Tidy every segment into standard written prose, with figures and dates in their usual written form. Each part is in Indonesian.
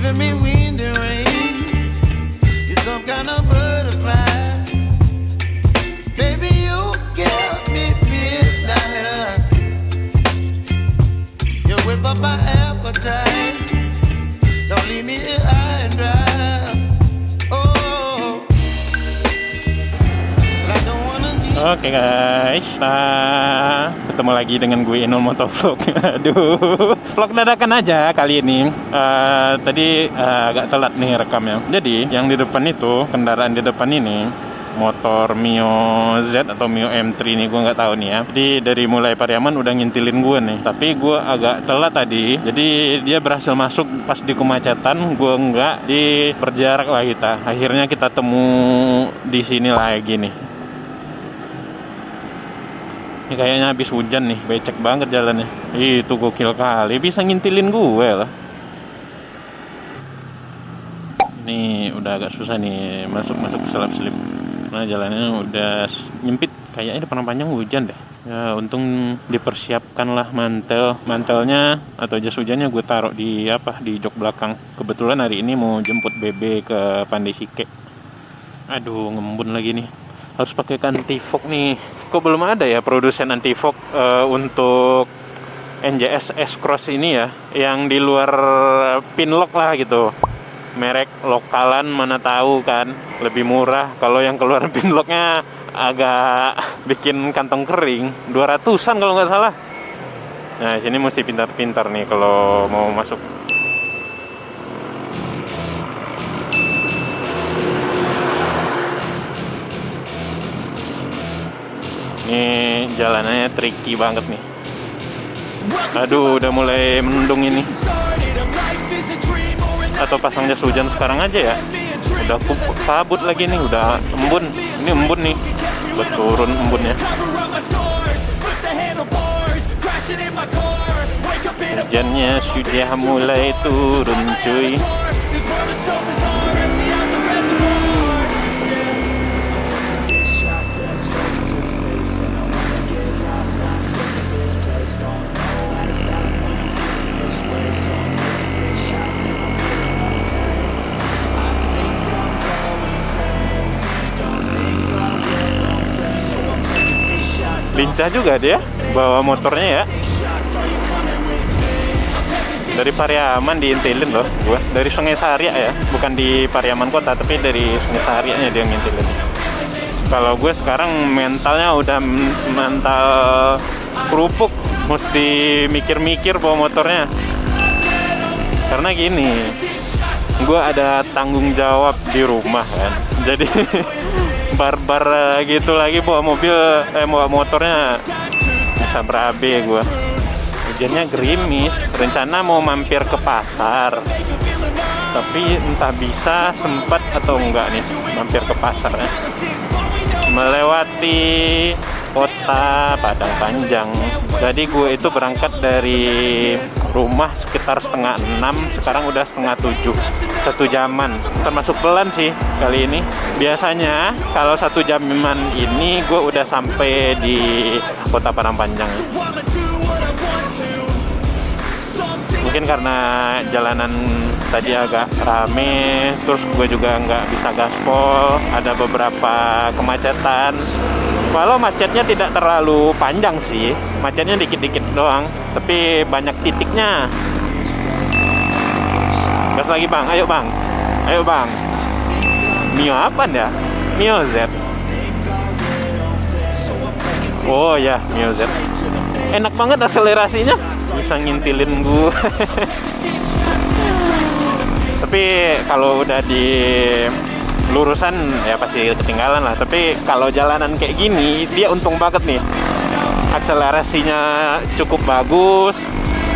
giving me wind and rain. You're some kind of butterfly. Baby, you give me midnight. You whip up my appetite. Don't leave me here high and dry. Oh, I don't wanna give. Oke guys, ketemu lagi dengan gue Inul Motovlog. Aduh, vlog dadakan aja kali ini. Tadi agak telat nih rekamnya. Jadi yang di depan itu, kendaraan di depan ini motor Mio Z atau Mio M3 nih, gue nggak tahu nih ya. Jadi dari mulai Pariaman udah ngintilin gue nih, tapi gue agak telat tadi. Jadi dia berhasil masuk pas di kemacetan, gue nggak, di perjarak lah kita. Akhirnya kita temu di sini lagi nih. Ini kayaknya habis hujan nih, becek banget jalannya. Itu gokil kali, bisa ngintilin gue lah. Ini udah agak susah nih masuk ke selip-selip. Nah jalannya udah nyempit, kayaknya depan panjang hujan deh. Ya untung dipersiapkan lah mantelnya atau jas hujannya gue taruh di jok belakang. Kebetulan hari ini mau jemput Bebe ke Pandai Sike. Aduh ngembun lagi nih, harus pakai anti fog nih. Kok belum ada ya produsen anti fog untuk NJS S-Cross ini ya, yang di luar pinlock lah gitu. Merek lokalan mana tahu kan, lebih murah. Kalau yang keluar pinlocknya agak bikin kantong kering, 200-an kalau nggak salah. Nah sini mesti pintar-pintar nih kalau mau masuk. Ini jalanannya tricky banget nih. Aduh udah mulai mendung ini. Atau pasang jas hujan sekarang aja ya. Udah kabut lagi nih, udah embun. Ini embun nih, buat turun embunnya. Hujannya sudah mulai turun cuy. Lincah juga dia bawa motornya ya. Dari Pariaman diintilin loh gua. Dari Sungai Saria ya, bukan di Pariaman kota, tapi dari Sungai Sarianya dia ngintilin. Kalau gue sekarang mentalnya udah mental kerupuk, mesti mikir-mikir bawa motornya. Karena gini, gue ada tanggung jawab di rumah kan. Jadi barbar gitu lagi bawa motornya bisa berabe gue. Hujannya gerimis, rencana mau mampir ke pasar, tapi entah bisa sempat atau enggak nih mampir ke pasarnya. Melewati kota Padang Panjang. Jadi gue itu berangkat dari rumah sekitar 5:30, sekarang udah 6:30. 1 jaman, termasuk pelan sih kali ini. Biasanya kalau 1 jaman ini gue udah sampai di kota Padang Panjang. Mungkin karena jalanan tadi agak rame, terus gue juga nggak bisa gaspol, ada beberapa kemacetan. Walau macetnya tidak terlalu panjang sih, macetnya dikit-dikit doang, tapi banyak titiknya. Gas lagi bang, ayo bang. Mio apa ya? Mio Z. Oh ya, Mio Z. Enak banget akselerasinya, bisa ngintilin gue. Tapi kalau udah di lurusan ya pasti ketinggalan lah. Tapi kalau jalanan kayak gini, dia untung banget nih. Akselerasinya cukup bagus,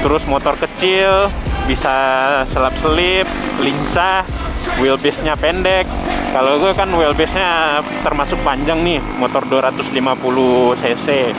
terus motor kecil, bisa selap-selip, lincah, wheelbase-nya pendek. Kalau gue kan wheelbase-nya termasuk panjang nih, motor 250 cc.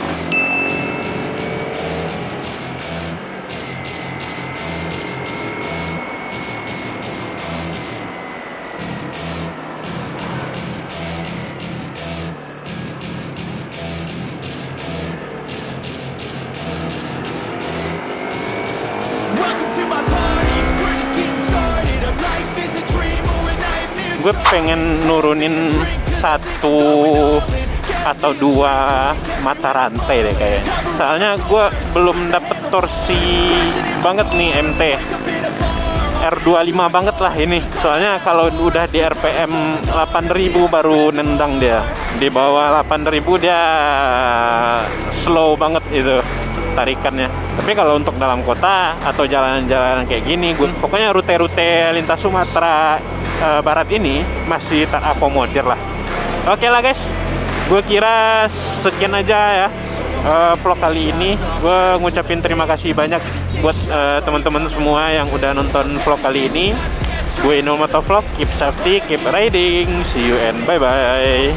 gue pengen nurunin 1 atau 2 mata rantai deh kayaknya. Soalnya gue belum dapet torsi banget nih MT R25 banget lah ini. Soalnya kalau udah di RPM 8000 baru nendang dia. Di bawah 8000 dia slow banget itu tarikannya. Tapi kalau untuk dalam kota atau jalanan-jalanan kayak gini, pokoknya rute-rute lintas Sumatera Barat ini masih terakomodir lah. Oke lah guys, gue kira sekian aja ya vlog kali ini. Gue ngucapin terima kasih banyak buat teman-teman semua yang udah nonton vlog kali ini. Gue Inul Motovlog, keep safety, keep riding, see you and bye bye.